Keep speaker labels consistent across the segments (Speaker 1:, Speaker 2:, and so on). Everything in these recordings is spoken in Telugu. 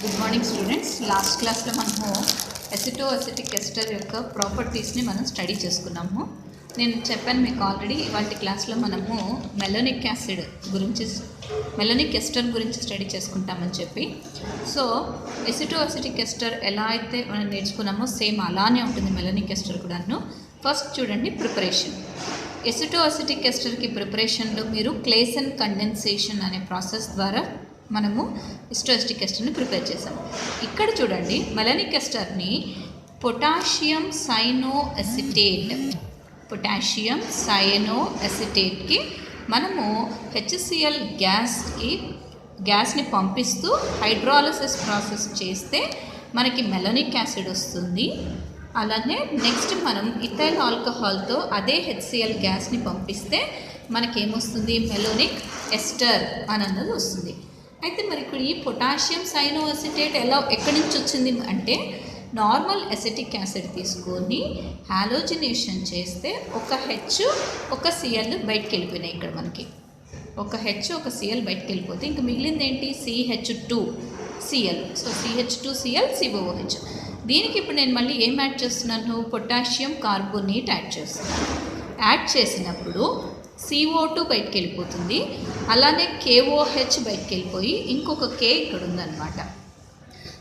Speaker 1: Good morning students. లాస్ట్ క్లాస్లో మనము ఎసిటో అసిటిక్ ఎస్టర్ యొక్క ప్రాపర్టీస్ని మనం స్టడీ చేసుకున్నాము. నేను చెప్పాను మీకు ఆల్రెడీ ఇవాళ క్లాస్లో మనము మెలోనిక్ యాసిడ్ గురించి మెలోనిక్ ఎస్టర్ గురించి స్టడీ చేసుకుంటామని చెప్పి. సో ఎసిటో అసిటిక్ ఎస్టర్ ఎలా అయితే మనం నేర్చుకున్నామో సేమ్ అలానే ఉంటుంది మెలోనిక్ ఎస్టర్ కూడాను. ఫస్ట్ చూడండి ప్రిపరేషన్. ఎసిటో అసిటిక్ ఎస్టర్కి ప్రిపరేషన్లో మీరు క్లేసన్ కండెన్సేషన్ అనే ప్రాసెస్ ద్వారా మనము ఎసిటో అసిటిక్ ఎస్టర్ని ప్రిపేర్ చేసాం. ఇక్కడ చూడండి మెలోనిక్ ఎస్టర్ని పొటాషియం సైనోఎసిటేట్కి మనము HCl గ్యాస్ని పంపిస్తూ హైడ్రాలసిస్ ప్రాసెస్ చేస్తే మనకి మెలోనిక్ యాసిడ్ వస్తుంది. అలానే నెక్స్ట్ మనం ఇథైల్ ఆల్కహాల్తో అదే HCl గ్యాస్ని పంపిస్తే మనకేమొస్తుంది, మెలోనిక్ ఎస్టర్ అన్నది వస్తుంది. అయితే మరి ఇక్కడ ఈ పొటాషియం సైనోఎసిటేట్ ఎక్కడి నుంచి వచ్చింది అంటే, నార్మల్ ఎసిటిక్ యాసిడ్ తీసుకొని హాలోజినేషన్ చేస్తే ఒక H ఒక Cl బయటకు వెళ్ళిపోయినాయి. ఇక్కడ మనకి ఒక H ఒక Cl బయటకు వెళ్ళిపోతే ఇంకా మిగిలింది ఏంటి, CH2Cl. So CH2Cl COOH. దీనికి ఇప్పుడు నేను మళ్ళీ ఏం యాడ్ చేస్తున్నాను, పొటాషియం కార్బోనేట్ యాడ్ చేస్తున్నాను. యాడ్ చేసినప్పుడు CO2 బయటకు వెళ్ళిపోతుంది, అలానే KOH బయటకు వెళ్ళిపోయి ఇంకొక K ఇక్కడ ఉందన్నమాట.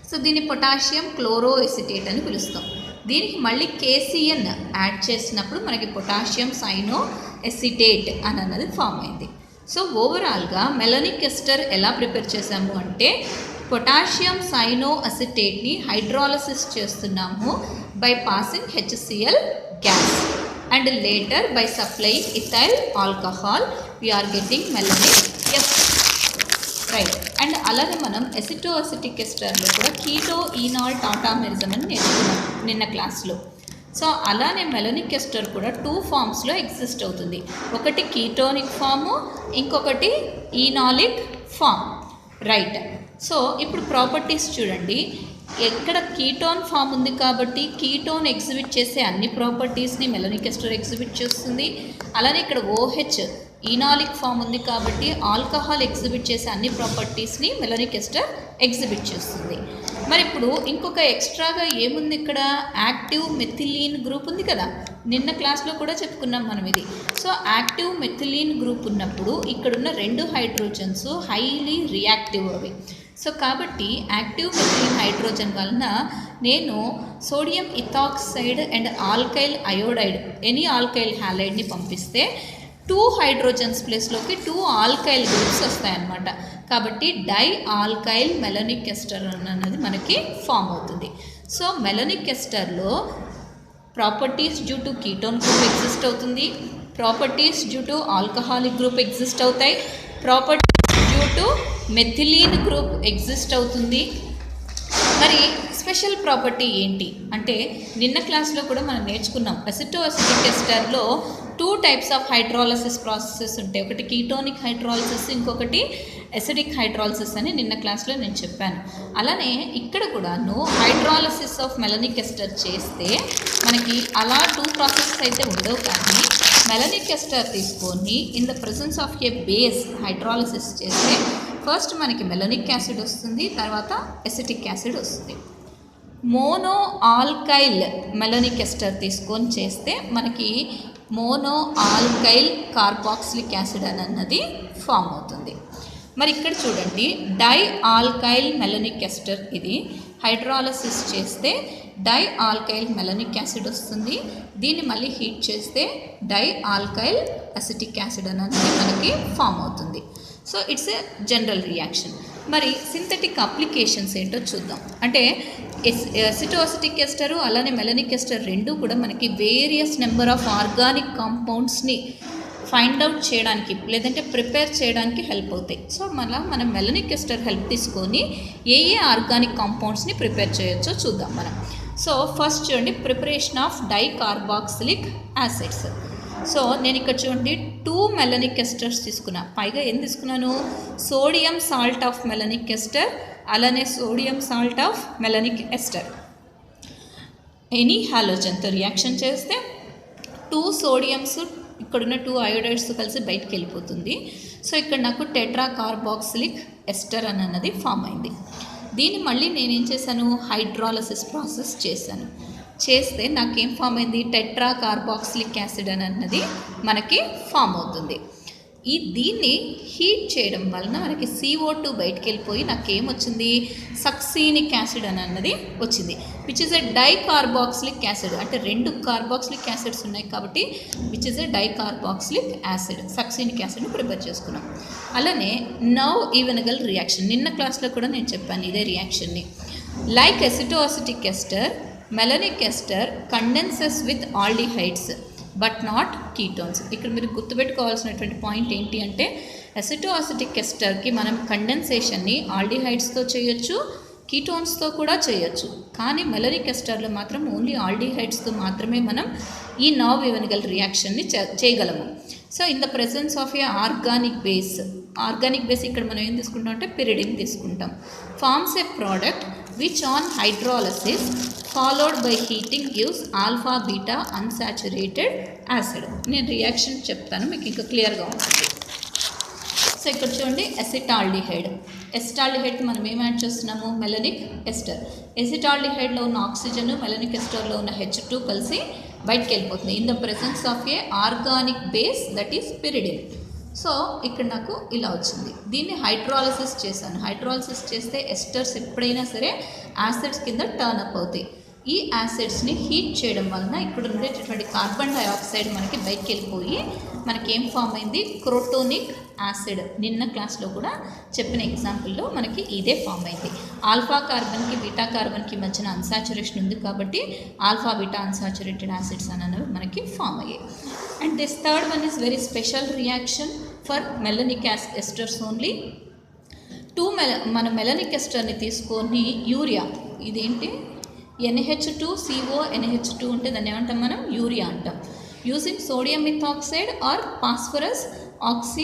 Speaker 1: సో దీన్ని పొటాషియం క్లోరోఎసిటేట్ అని పిలుస్తాం. దీనికి మళ్ళీ KCN యాడ్ చేసినప్పుడు మనకి పొటాషియం సైనోఎసిటేట్ అన్నది ఫామ్ అయింది. సో ఓవరాల్గా మెలోనిక్ ఎస్టర్ ఎలా ప్రిపేర్ చేసాము అంటే, పొటాషియం సైనోఎసిటేట్ని హైడ్రాలసిస్ చేస్తున్నాము by passing HCl gas, and later by supplying ethyl alcohol we are getting melonic ester, right? And అలాగే మనం ఎసిటో అసిటిక్ ఎస్టర్లో కూడా కీటో ఈనాల్ టాటామెరిజం అని నేర్చుకున్నాం నిన్న క్లాస్లో. సో అలానే మెలోనిక్ ఎస్టర్ కూడా 2 ఫామ్స్లో ఎగ్జిస్ట్ అవుతుంది. ఒకటి కీటోనిక్ ఫాము, ఇంకొకటి ఈనాలిక్ ఫామ్, రైట్? సో ఇప్పుడు ప్రాపర్టీస్ చూడండి. ఎక్కడ కీటోన్ ఫామ్ ఉంది కాబట్టి కీటోన్ ఎగ్జిబిట్ చేసే అన్ని ప్రాపర్టీస్ని మెలోనిక్ ఎస్టర్ ఎగ్జిబిట్ చేస్తుంది. అలానే ఇక్కడ OH ఈనాలిక్ ఫామ్ ఉంది కాబట్టి ఆల్కహాల్ ఎగ్జిబిట్ చేసే అన్ని ప్రాపర్టీస్ని మెలోనిక్ ఎస్టర్ ఎగ్జిబిట్ చేస్తుంది. మరి ఇప్పుడు ఇంకొక ఎక్స్ట్రాగా ఏముంది, ఇక్కడ యాక్టివ్ మెథిలీన్ గ్రూప్ ఉంది కదా, నిన్న క్లాస్లో కూడా చెప్పుకున్నాం మనం ఇది. సో యాక్టివ్ మెథిలీన్ గ్రూప్ ఉన్నప్పుడు ఇక్కడున్న 2 హైడ్రోజన్స్ హైలీ రియాక్టివ్ అవి. సో కాబట్టి యాక్టివ్ మెథిలిన్ హైడ్రోజన్ వలన నేను sodium ethoxide and alkyl iodide, any alkyl హ్యాలైడ్ని పంపిస్తే 2 హైడ్రోజన్స్ ప్లేస్లోకి 2 ఆల్కైల్ గ్రూప్స్ వస్తాయన్నమాట. కాబట్టి డై ఆల్కైల్ మెలోనిక్ ఎస్టర్ అన్నది మనకి ఫామ్ అవుతుంది. సో మెలోనిక్ ఎస్టర్లో properties due to ketone group exist అవుతుంది, properties due to alcoholic group exist అవుతాయి, properties due to methylene group exist అవుతుంది. మరి స్పెషల్ ప్రాపర్టీ ఏంటి అంటే, నిన్న క్లాస్లో కూడా మనం నేర్చుకున్నాం ఎసిటో అసిటిక్ ఎస్టర్లో 2 టైప్స్ ఆఫ్ హైడ్రాలసిస్ ప్రాసెసెస్ ఉంటాయి. ఒకటి కీటోనిక్ హైడ్రాలసిస్, ఇంకొకటి ఎసిడిక్ హైడ్రాలసిస్ అని నిన్న క్లాస్లో నేను చెప్పాను. అలానే ఇక్కడ కూడాను హైడ్రాలసిస్ ఆఫ్ మెలోనిక్ ఎస్టర్ చేస్తే మనకి అలా 2 ప్రాసెసెస్ అయితే ఉండవు, కానీ మెలోనిక్ ఎస్టర్ తీసుకొని in the presence of A base hydrolysis చేస్తే ఫస్ట్ మనకి మెలోనిక్ యాసిడ్ వస్తుంది, తర్వాత ఎసిటిక్ యాసిడ్ వస్తుంది. మోనో ఆల్కైల్ మెలోనిక్ ఎస్టర్ తీసుకొని చేస్తే మనకి మోనో ఆల్కైల్ కార్బాక్సిలిక్ యాసిడ్ అన్నది ఫామ్ అవుతుంది. మరి ఇక్కడ చూడండి, డై ఆల్కైల్ మెలోనిక్ ఎస్టర్ ఇది హైడ్రాలసిస్ చేస్తే డై ఆల్కైల్ మెలోనిక్ యాసిడ్ వస్తుంది. దీన్ని మళ్ళీ హీట్ చేస్తే డై ఆల్కైల్ అసిటిక్ యాసిడ్ అన్నది మనకి ఫామ్ అవుతుంది. So it's a general reaction. మరి సింథటిక్ అప్లికేషన్స్ ఏంటో చూద్దాం. అంటే ఎసిటో అసిటిక్ ఎస్టర్ అలానే మెలోనిక్ ఎస్టర్ రెండు కూడా మనకి వేరియస్ నెంబర్ ఆఫ్ ఆర్గానిక్ కాంపౌండ్స్ని ఫైండ్ అవుట్ చేయడానికి లేదంటే ప్రిపేర్ చేయడానికి హెల్ప్ అవుతాయి. సో మనం మెలోనిక్ ఎస్టర్ హెల్ప్ తీసుకొని ఏ ఆర్గానిక్ కాంపౌండ్స్ని ప్రిపేర్ చేయొచ్చో చూద్దాం మనం. సో ఫస్ట్ చూడండి, preparation of dicarboxylic acids. So నేను ఇక్కడ చూడండి 2 మెలోనిక్ ఎస్టర్స్ తీసుకున్నా. పైగా ఏం తీసుకున్నాను, sodium salt of malonic ester, అలానే sodium salt of malonic ester. Any హాలోజన్తో రియాక్షన్ చేస్తే 2 సోడియమ్స్ ఇక్కడున్న 2 అయోడైడ్స్ కలిసి బయటకు వెళ్ళిపోతుంది. సో ఇక్కడ నాకు టెట్రా కార్బాక్సిలిక్ ఎస్టర్ అన్నది ఫామ్ అయింది. దీన్ని మళ్ళీ నేనేం చేశాను, హైడ్రాలసిస్ ప్రాసెస్ చేశాను. చేస్తే నాకేం ఫామ్ అయింది, టెట్రా కార్బాక్సిలిక్ యాసిడ్ అని అన్నది మనకి ఫామ్ అవుతుంది. దీన్ని హీట్ చేయడం వలన మనకి CO2 బయటికి వెళ్ళిపోయి నాకేమొచ్చింది, సక్సీనిక్ యాసిడ్ అని అన్నది వచ్చింది, which is a dicarboxylic acid. అంటే 2 కార్బాక్సిలిక్ యాసిడ్స్ ఉన్నాయి కాబట్టి which is a dicarboxylic acid, succinic యాసిడ్ని ప్రిపేర్ చేసుకున్నాం. అలానే నర్వ్ ఈవెనగల్ రియాక్షన్, నిన్న క్లాస్లో కూడా నేను చెప్పాను ఇదే రియాక్షన్ని. Like acetoacetic ester, malonic ester condenses with aldehydes but not ketones. ఇక్కడ మీరు గుర్తుపెట్టుకోవాల్సినటువంటి పాయింట్ ఏంటి అంటే, ఎసిటోఅసిటిక్ ఎస్టర్కి మనం కండెన్సేషన్ని ఆల్డిహైడ్స్తో చేయొచ్చు, కీటోన్స్తో కూడా చేయొచ్చు. కానీ మెలనిక్ ఎస్టర్లో మాత్రం ఓన్లీ ఆల్డిహైడ్స్తో మాత్రమే మనం ఈ నర్వ్ ఈవెనగల్ రియాక్షన్ని చేయగలము. So in the presence of a organic base ఇక్కడ మనం ఏం తీసుకుంటాం అంటే పిరిడిన్ తీసుకుంటాం. Forms a product which on hydrolysis followed by heating gives alpha beta unsaturated acid. నేను రియాక్షన్ చెప్తాను మీకు ఇంకా క్లియర్గా ఉంటుంది. సో ఇక్కడ చూడండి, ఎసిటాల్డిహైడ్కి మనం ఏం యాడ్ చేస్తున్నాము, మెలనిక్ ఎస్టర్. ఎసిటాల్డిహైడ్లో ఉన్న ఆక్సిజన్ మెలనిక్ ఎస్టర్లో ఉన్న H2 కలిసి బయటికి వెళ్ళిపోతుంది in the presence of a organic base that is pyridine. So ఇక్కడ నాకు ఇలా వచ్చింది. దీన్ని హైడ్రాలసిస్ చేశాను. హైడ్రాలసిస్ చేస్తే ఎస్టర్స్ ఎప్పుడైనా సరే యాసిడ్స్ కింద టర్న్ అప్ అవుతాయి. ఈ యాసిడ్స్ని హీట్ చేయడం వలన ఇక్కడ ఉండేటటువంటి కార్బన్ డైఆక్సైడ్ మనకి బయటికి వెళ్ళిపోయి మనకేం ఫామ్ అయింది, క్రోటోనిక్ యాసిడ్. నిన్న క్లాస్లో కూడా చెప్పిన ఎగ్జాంపుల్లో మనకి ఇదే ఫామ్ అయింది. ఆల్ఫా కార్బన్కి బీటా కార్బన్కి మధ్యన అన్సాచురేషన్ ఉంది కాబట్టి ఆల్ఫా బీటా అన్సాచురేటెడ్ యాసిడ్స్ అనేవి మనకి ఫామ్ అయ్యాయి. And this third one is very special reaction for malonic esters only. మన మెలనిక్ ఎస్టర్ని తీసుకొని యూరియా, ఇదేంటి NH2CO NH2 ఉంటే దాన్ని ఏమంటాం మనం, యూరియా అంటాం. Using sodium methoxide or phosphorus oxy